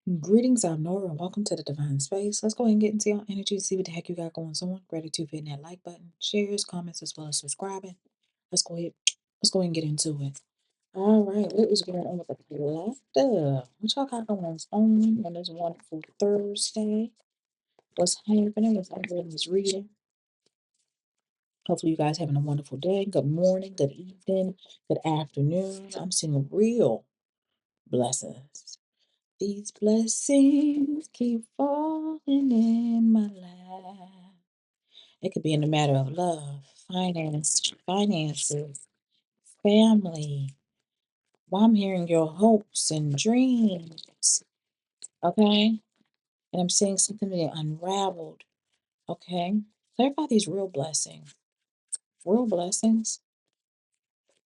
Greetings, I'm Nora, and welcome to the Divine Space. Let's go ahead and get into your energy, see what the heck you got going on. Gratitude for hitting that like button, shares, comments, as well as subscribing. Let's go ahead. Let's go ahead and get into it. All right, what is going on with the collective? What y'all got going on this wonderful Thursday? What's happening? What's happening in this reading? Hopefully, you guys having a wonderful day. Good morning, good evening, good afternoon. I'm seeing real blessings. These blessings keep falling in my lap. It could be in the matter of love, finances, family. While I'm hearing your hopes and dreams, okay? And I'm seeing something being unraveled, okay? Clarify these real blessings. Real blessings?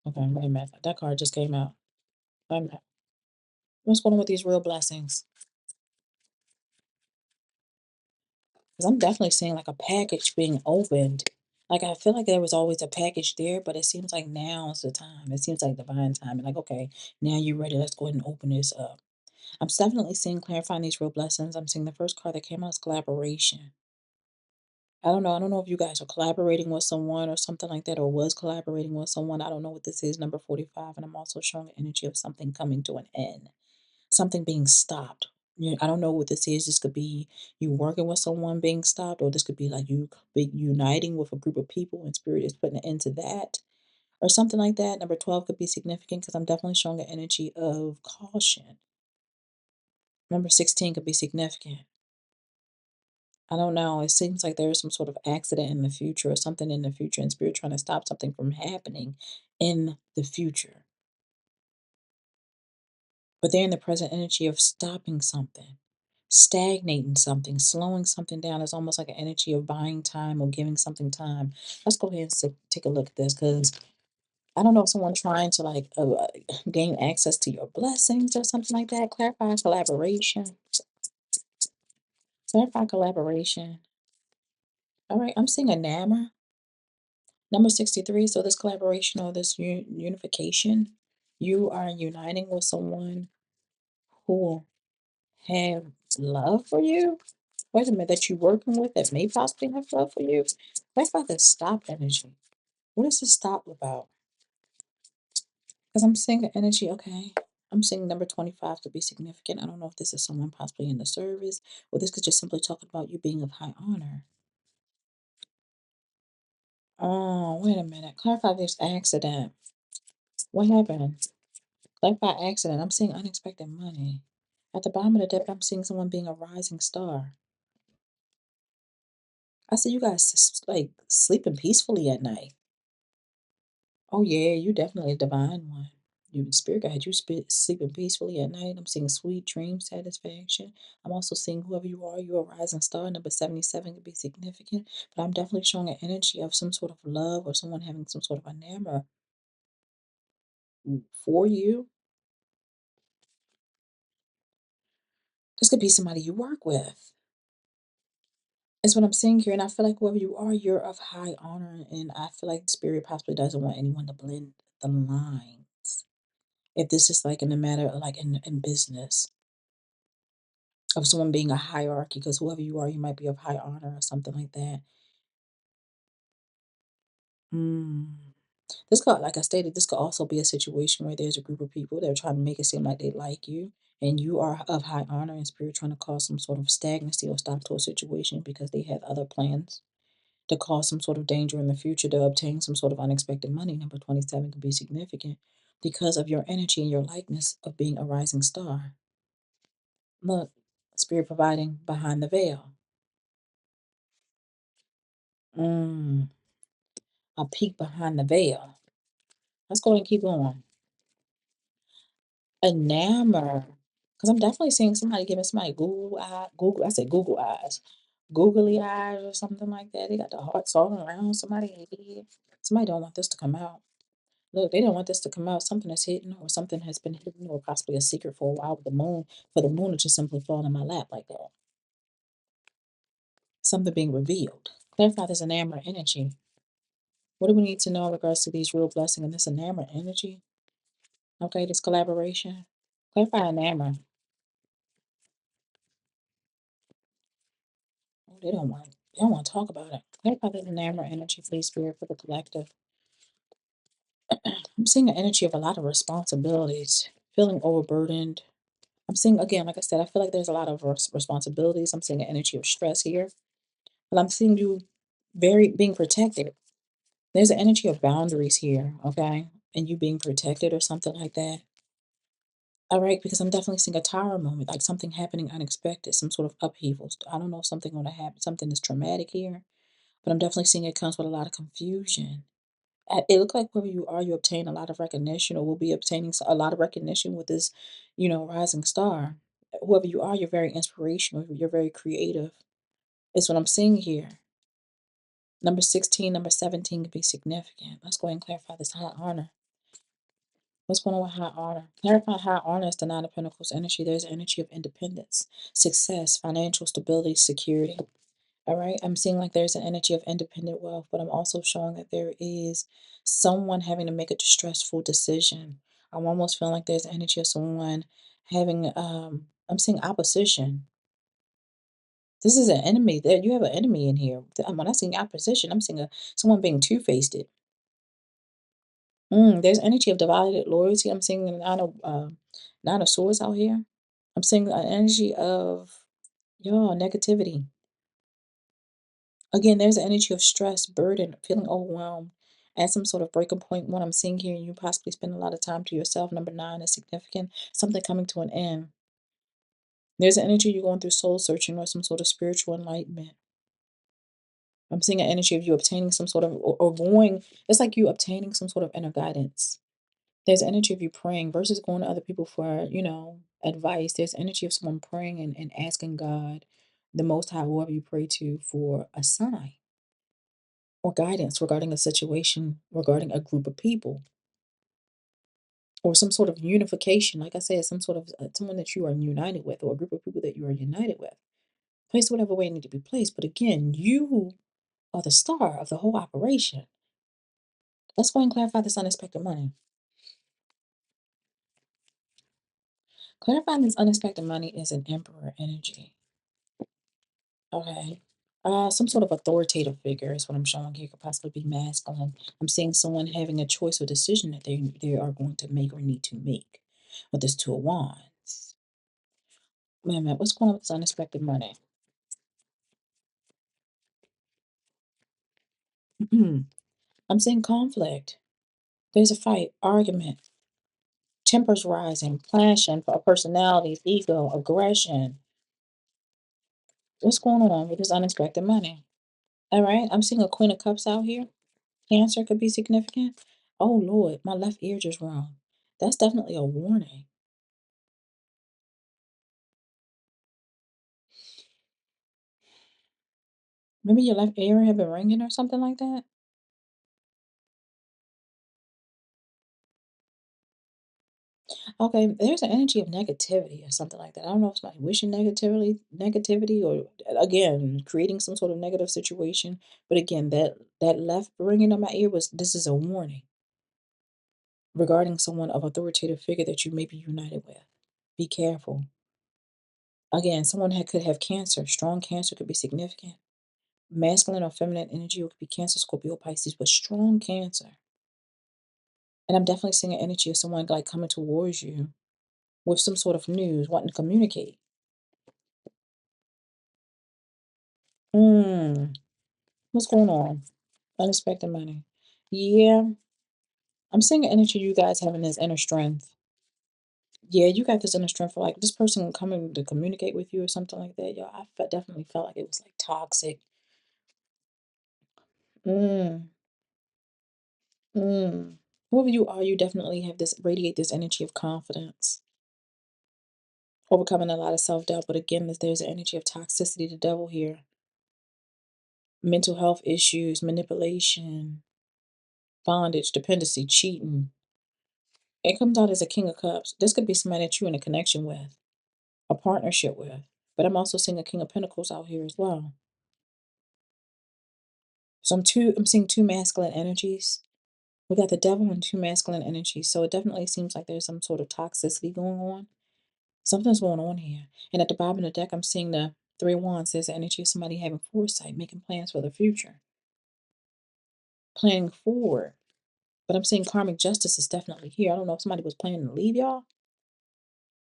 Okay, wait a minute. That card just came out. Wait a minute. What's going on with these real blessings? Because I'm definitely seeing like a package being opened. Like I feel like there was always a package there, but it seems like now's the time. It seems like divine time. And like, okay, now you're ready. Let's go ahead and open this up. I'm definitely seeing clarifying these real blessings. I'm seeing the first card that came out is collaboration. I don't know. I don't know if you guys are collaborating with someone or something like that, or was collaborating with someone. I don't know what this is, number 45. And I'm also showing the energy of something coming to an end, something being stopped. I don't know what this is. This could be you working with someone being stopped, or this could be like you be uniting with a group of people and spirit is putting an end to that, or something like that. Number 12 could be significant because I'm definitely showing an energy of caution. Number 16 could be significant. I don't know. It seems like there is some sort of accident in the future or something in the future, and spirit trying to stop something from happening in the future. But they're in the present energy of stopping something, stagnating something, slowing something down. It's almost like an energy of buying time or giving something time. Let's go ahead and take a look at this because I don't know if someone trying to like gain access to your blessings or something like that. Clarify collaboration. Clarify collaboration. All right, I'm seeing enamor. Number 63. So this collaboration or this unification, you are uniting with someone who have love for you. Wait a minute, that you're working with that may possibly have love for you. What about the stop energy? What is the stop about? Because I'm seeing the energy, okay. I'm seeing number 25 to be significant. I don't know if this is someone possibly in the service, or this could just simply talk about you being of high honor. Oh, wait a minute. Clarify this accident. What happened? Clarify accident. I'm seeing unexpected money. At the bottom of the deck, I'm seeing someone being a rising star. I see you guys like sleeping peacefully at night. Oh yeah, you definitely a divine one. You spirit guide you sleeping peacefully at night. I'm seeing sweet dream satisfaction. I'm also seeing whoever you are, you're a rising star. Number 77 could be significant, but I'm definitely showing an energy of some sort of love or someone having some sort of enamor for you. This could be somebody you work with. Is what I'm seeing here, and I feel like whoever you are, you're of high honor, and I feel like spirit possibly doesn't want anyone to blend the lines. If this is like in the matter of like in business of someone being a hierarchy, because whoever you are, you might be of high honor or something like that. Mm. This could, like I stated, this could also be a situation where there's a group of people that are trying to make it seem like they like you, and you are of high honor, and spirit trying to cause some sort of stagnancy or stop to a situation because they have other plans to cause some sort of danger in the future to obtain some sort of unexpected money. Number 27 could be significant because of your energy and your likeness of being a rising star. Look, spirit providing behind the veil. Mm, a peek behind the veil. Let's go ahead and keep going. Enamor. Because I'm definitely seeing somebody giving somebody I said Google eyes. Googly eyes or something like that. They got the hearts all around somebody's head. Somebody don't want this to come out. Look, they don't want this to come out. Something is hidden or something has been hidden or possibly a secret for a while with the moon. For the moon to just simply fall in my lap like that. Something being revealed. Clarify this enamor energy. What do we need to know in regards to these real blessing and this enamor energy? Okay, this collaboration. Clarify enamor. They don't want to talk about it. Clarify the enamor energy, please, spirit, for the collective. I'm seeing an energy of a lot of responsibilities, feeling overburdened. I'm seeing again, like I said, I feel like there's a lot of responsibilities. I'm seeing an energy of stress here, but I'm seeing you very being protected. There's an energy of boundaries here, okay? And you being protected or something like that. All right, because I'm definitely seeing a tower moment, like something happening unexpected, some sort of upheavals. I don't know if something going to happen, something is traumatic here, but I'm definitely seeing it comes with a lot of confusion. It looked like wherever you are, you obtain a lot of recognition, or will be obtaining a lot of recognition with this, rising star. Whoever you are, you're very inspirational. You're very creative. Is what I'm seeing here. Number 16, number 17 could be significant. Let's go ahead and clarify this high honor. What's going on with high honor? Clarify high honor is the Nine of Pentacles energy. There's energy of independence, success, financial stability, security. All right. I'm seeing like there's an energy of independent wealth, but I'm also showing that there is someone having to make a stressful decision. I'm almost feeling like there's energy of someone having, I'm seeing opposition. This is an enemy. That you have an enemy in here. When I see opposition, I'm seeing someone being two-faced. There's energy of divided loyalty. I'm seeing the nine of swords out here. I'm seeing an energy of y'all negativity. Again, there's an energy of stress, burden, feeling overwhelmed, and some sort of breaking point. What I'm seeing here, you possibly spend a lot of time to yourself. Number nine is significant. Something coming to an end. There's an energy you're going through soul searching or some sort of spiritual enlightenment. I'm seeing an energy of you obtaining some sort of or going. It's like you obtaining some sort of inner guidance. There's energy of you praying versus going to other people for, advice. There's energy of someone praying and asking God, the Most High, whoever you pray to, for a sign or guidance regarding a situation, regarding a group of people, or some sort of unification. Like I said, some sort of someone that you are united with, or a group of people that you are united with. Placed whatever way it need to be placed. But again, you are the star of the whole operation. Let's go and clarify this unexpected money. Clarifying this unexpected money is an emperor energy. Okay. Some sort of authoritative figure is what I'm showing here. Could possibly be masculine. I'm seeing someone having a choice or decision that they are going to make or need to make with this Two of Wands. Wait a minute, what's going on with this unexpected money? I'm seeing conflict. There's a fight, argument, tempers rising, clashing for personalities, ego, aggression. What's going on with this unexpected money? All right, I'm seeing a Queen of Cups out here. Cancer could be significant. Oh Lord, my left ear just wrong. That's definitely a warning. Maybe your left ear have been ringing or something like that. Okay, there's an energy of negativity or something like that. I don't know if somebody wishing negativity, or again creating some sort of negative situation. But again, that left ringing in my ear was this is a warning regarding someone of authoritative figure that you may be united with. Be careful. Again, someone could have cancer. Strong cancer could be significant. Masculine or feminine energy, it could be Cancer, Scorpio, Pisces, but strong Cancer. And I'm definitely seeing an energy of someone like coming towards you with some sort of news, wanting to communicate. Hmm. What's going on? Unexpected money. Yeah. I'm seeing an energy you guys having this inner strength. Yeah, you got this inner strength for like this person coming to communicate with you or something like that. Yeah, definitely felt like it was like toxic. Mm. Mm. Whoever you are, you definitely have this radiate this energy of confidence, overcoming a lot of self-doubt. But again, there's an energy of toxicity, the devil here. Mental health issues, manipulation, bondage, dependency, cheating. It comes out as a King of Cups. This could be somebody that you're in a connection with, a partnership with. But I'm also seeing a King of Pentacles out here as well. So I'm seeing two masculine energies. We got the devil and two masculine energies. So it definitely seems like there's some sort of toxicity going on. Something's going on here. And at the bottom of the deck, I'm seeing Three of Wands says the energy of somebody having foresight, making plans for the future, planning forward. But I'm seeing karmic justice is definitely here. I don't know if somebody was planning to leave y'all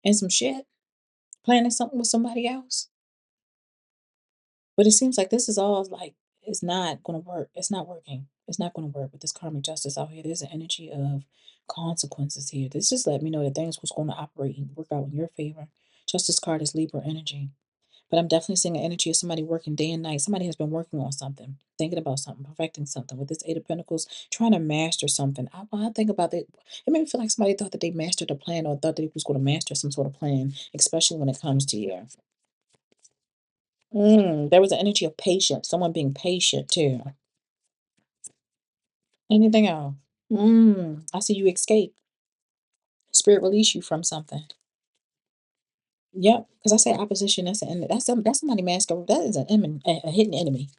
and some shit, planning something with somebody else. But it seems like this is all like it's not gonna work. It's not working. It's not gonna work with this karmic justice out here. There's an energy of consequences here. This just let me know that things was going to operate and work out in your favor. Justice card is Libra energy. But I'm definitely seeing an energy of somebody working day and night. Somebody has been working on something, thinking about something, perfecting something. With this Eight of Pentacles, trying to master something. I think about that. It made me feel like somebody thought that they mastered a plan or thought that they was going to master some sort of plan, especially when it comes to you. There was an energy of patience, someone being patient too. Anything else? I see you escape. Spirit release you from something. Yep, because I say opposition. That's somebody masquerade. That is a hidden enemy.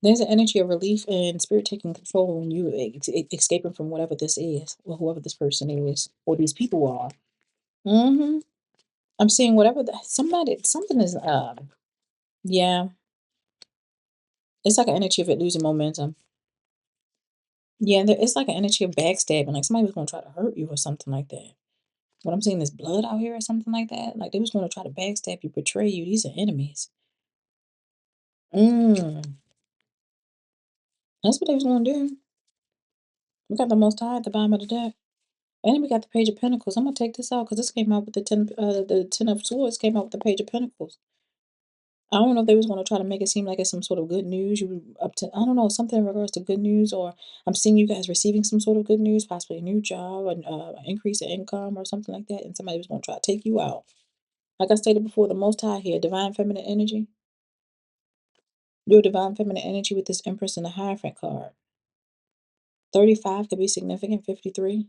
There's an energy of relief and spirit taking control when you escaping from whatever this is, or whoever this person is, or these people are. hmm I'm seeing whatever something is. Yeah, it's like an energy of it losing momentum. Yeah, it's like an energy of backstabbing, like somebody was gonna try to hurt you or something like that. What I'm seeing is blood out here or something like that. Like they was gonna try to backstab you, betray you. These are enemies. Mm, that's what they was gonna do. We got the Most High at the bottom of the deck. And then we got the Page of Pentacles. I'm gonna take this out because this came out with the Ten of Swords came out with the Page of Pentacles. I don't know if they was gonna try to make it seem like it's some sort of good news. You were up to I don't know something in regards to good news, or I'm seeing you guys receiving some sort of good news, possibly a new job, an increase in income, or something like that. And somebody was gonna try to take you out. Like I stated before, the Most High here, divine feminine energy. Your divine feminine energy with this Empress and the Hierophant card. 35 could be significant. 53.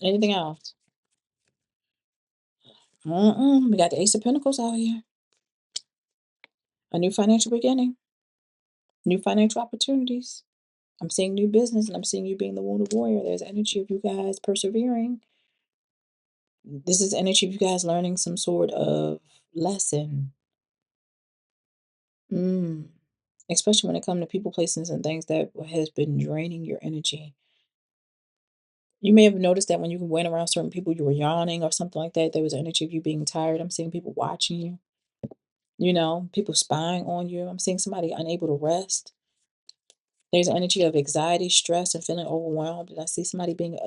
Anything else? We got the Ace of Pentacles out here. A new financial beginning, new financial opportunities. I'm seeing new business and I'm seeing you being the wounded warrior. There's energy of you guys persevering. This is energy of you guys learning some sort of lesson. Mm. Especially when it comes to people, places, and things that has been draining your energy. You may have noticed that when you went around certain people, you were yawning or something like that. There was energy of you being tired. I'm seeing people watching you, people spying on you. I'm seeing somebody unable to rest. There's an energy of anxiety, stress, and feeling overwhelmed. And I see somebody being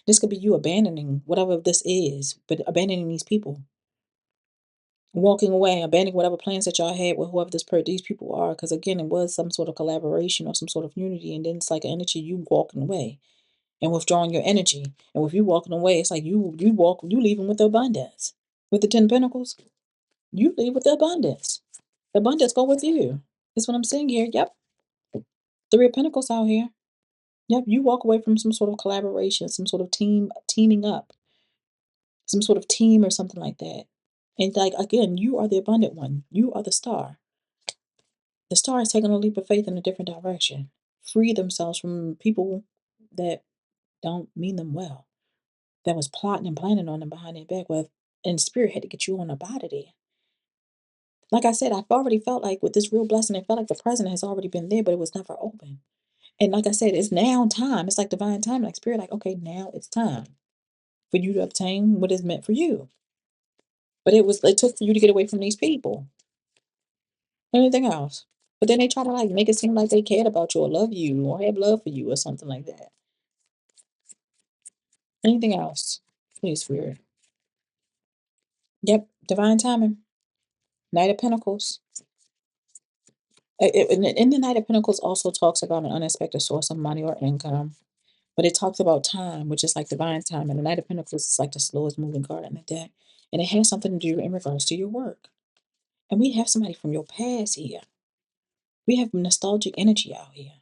this could be you abandoning whatever this is, but abandoning these people, walking away, abandoning whatever plans that y'all had with whoever these people are. Because again, it was some sort of collaboration or some sort of unity, and then it's like energy you walking away and withdrawing your energy. And with you walking away, it's like you leaving with the abundance. With the Ten of Pentacles, you leave with the abundance. The abundance go with you. That's what I'm seeing here. Yep. Three of Pentacles out here. Yep, you walk away from some sort of collaboration, some sort of teaming up, some sort of team or something like that. And like again, you are the abundant one. You are the star. The star is taking a leap of faith in a different direction. Free themselves from people that don't mean them well. That was plotting and planning on them behind their back with and spirit had to get you on up out of there. Like I said, I've already felt like with this real blessing, it felt like the present has already been there, but it was never open. And like I said, it's now time. It's like divine time, like spirit, like, okay, now it's time for you to obtain what is meant for you. But it took for you to get away from these people. Anything else? But then they try to like make it seem like they cared about you or love you or have love for you or something like that. Anything else? Please, spirit. Yep, divine timing. Knight of Pentacles. In the Knight of Pentacles also talks about an unexpected source of money or income. But it talks about time, which is like divine time. And the Knight of Pentacles is like the slowest moving card in the deck. And it has something to do in regards to your work. And we have somebody from your past here. We have nostalgic energy out here.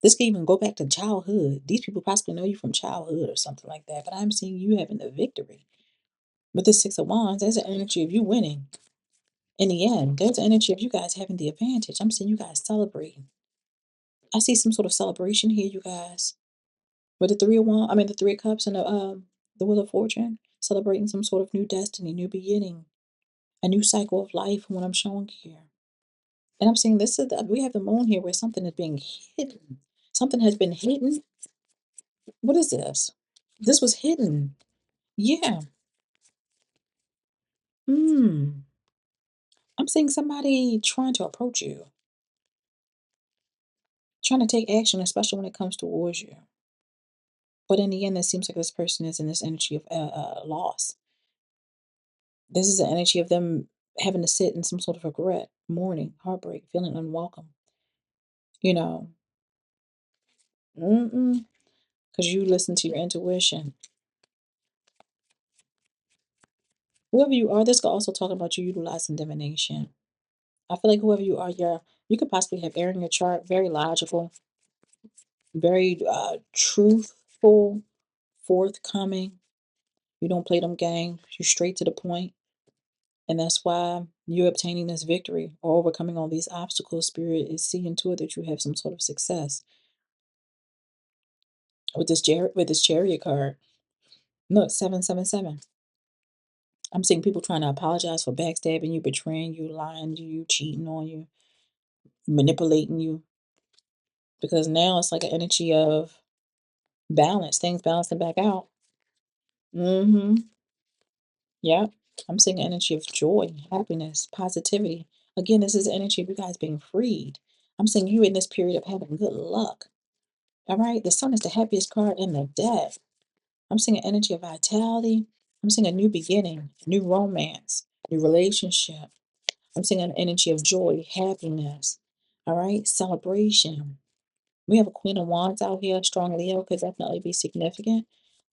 This can even go back to childhood. These people possibly know you from childhood or something like that. But I'm seeing you having the victory. With the Six of Wands, there's an energy of you winning. In the end, there's an energy of you guys having the advantage. I'm seeing you guys celebrating. I see some sort of celebration here, you guys. With the the Three of Cups and the Wheel of Fortune, celebrating some sort of new destiny, new beginning. a new cycle of life from what I'm showing here. And I'm saying this is we have the moon here where something is being hidden. Something has been hidden. What is this? This was hidden. Yeah. Hmm. I'm seeing somebody trying to approach you, trying to take action, especially when it comes towards you. But in the end, it seems like this person is in this energy of loss. This is the energy of them having to sit in some sort of regret, mourning, heartbreak, feeling unwelcome. You know, because you listen to your intuition. Whoever you are, this could also talk about you utilizing divination. I feel like whoever you are, you could possibly have air in your chart, very logical, very truthful, forthcoming. You don't play them games. You're straight to the point. And that's why you're obtaining this victory or overcoming all these obstacles. Spirit is seeing to it that you have some sort of success. With this chariot card. Look, 777. I'm seeing people trying to apologize for backstabbing you, betraying you, lying to you, cheating on you, manipulating you. Because now it's like an energy of balance, things balancing back out. Mm-hmm. Yep. I'm seeing an energy of joy, happiness, positivity. Again, this is energy of you guys being freed. I'm seeing you in this period of having good luck. All right. The sun is the happiest card in the deck. I'm seeing an energy of vitality. I'm seeing a new beginning, new romance, new relationship. I'm seeing an energy of joy, happiness. All right. Celebration. We have a Queen of Wands out here. Strong Leo could definitely be significant.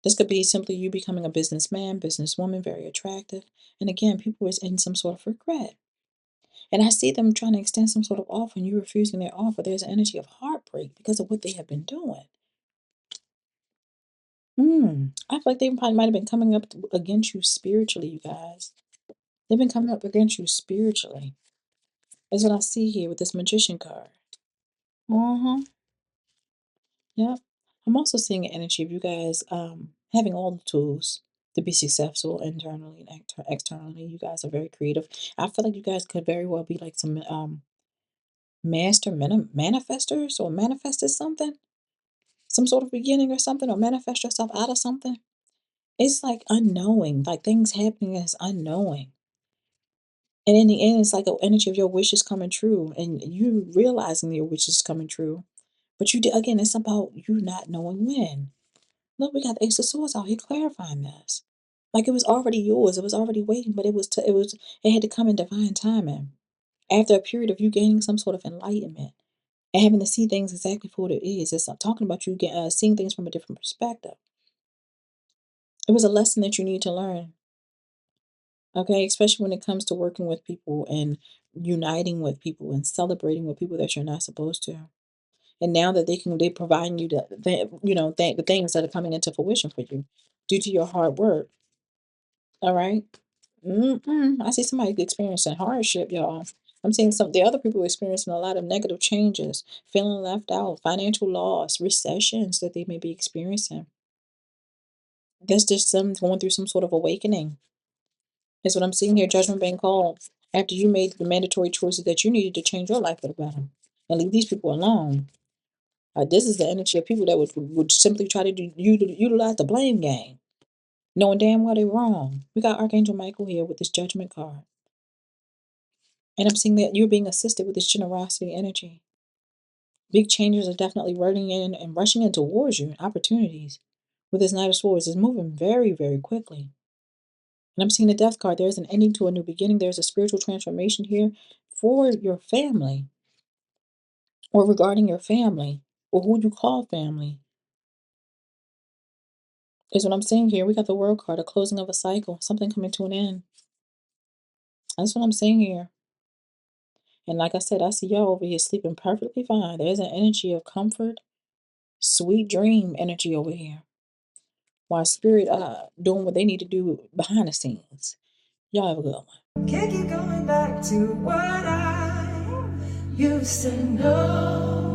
This could be simply you becoming a businessman, businesswoman, very attractive. And again, people is in some sort of regret. And I see them trying to extend some sort of offer and you refusing their offer. There's an energy of heartbreak because of what they have been doing. I feel like they probably might have been coming up against you spiritually, you guys. They've been coming up against you spiritually. That's what I see here with this magician card. Uh-huh. Yep. I'm also seeing an energy of you guys having all the tools to be successful internally and externally. You guys are very creative. I feel like you guys could very well be like some manifestors or manifested something, some sort of beginning or something, or manifest yourself out of something. It's like unknowing, like things happening as unknowing. And in the end, it's like an energy of your wishes coming true and you realizing your wishes coming true. But again, it's about you not knowing when. Look, we got the Ace of Swords out here clarifying this. Like it was already yours. It was already waiting, but it had to come in divine timing. After a period of you gaining some sort of enlightenment and having to see things exactly for what it is. It's not talking about you seeing things from a different perspective. It was a lesson that you need to learn. Okay, especially when it comes to working with people and uniting with people and celebrating with people that you're not supposed to. And now that they're providing you the things that are coming into fruition for you due to your hard work. All right. I see somebody experiencing hardship, y'all. I'm seeing the other people experiencing a lot of negative changes, feeling left out, financial loss, recessions that they may be experiencing. That's just them going through some sort of awakening. Is what I'm seeing here. Judgment being called after you made the mandatory choices that you needed to change your life for the better and leave these people alone. This is the energy of people that would simply try to utilize the blame game, knowing damn well they're wrong. We got Archangel Michael here with this judgment card. And I'm seeing that you're being assisted with this generosity energy. Big changes are definitely running in and rushing in towards you. Opportunities with this Knight of Swords is moving very, very quickly. And I'm seeing the Death card. There's an ending to a new beginning. There's a spiritual transformation here for your family or regarding your family or who you call family. Is what I'm seeing here. We got the World card, a closing of a cycle, something coming to an end. That's what I'm seeing here. And like I said, I see y'all over here sleeping perfectly fine. There's an energy of comfort, sweet dream energy over here. While spirit doing what they need to do behind the scenes. Y'all have a good one. Can't keep going back to what I used to know.